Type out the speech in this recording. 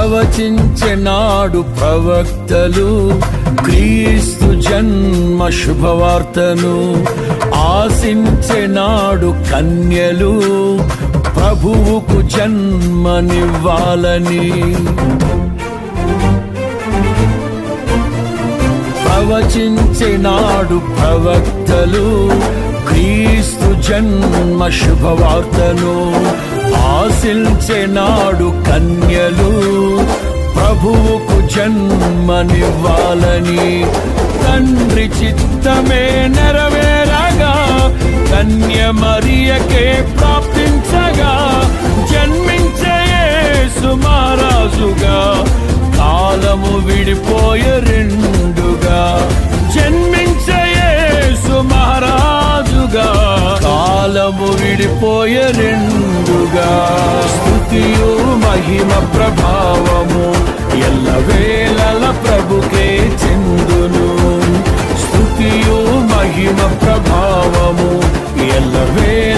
ప్రవచించెనాడు ప్రవక్తలు క్రీస్తు జన్మ శుభవార్తను. ఆశించెనాడు కన్యలు ప్రభువుకు జన్మనివ్వాలని. ప్రవచించెనాడు ప్రవక్తలు క్రీస్తు జన్మ శుభవార్తను. ఆశించెనాడు కన్యలు ప్రభువుకు జన్మనివ్వాలని. తండ్రి చిత్తమే నెరవేరగా కన్య మరియకే ప్రాప్తించగా జన్మించే యేసు మహారాజుగా కాలము విడిపోయే రెండుగా. జన్మించే యేసు మహారాజుగా కాలము విడిపోయే రెండుగా. స్తుతియు మహిమ ప్రభావము ఎల్లవేళల ప్రభుకే చెందును. స్తుతియు మహిమ ప్రభావము ఎల్లవేళ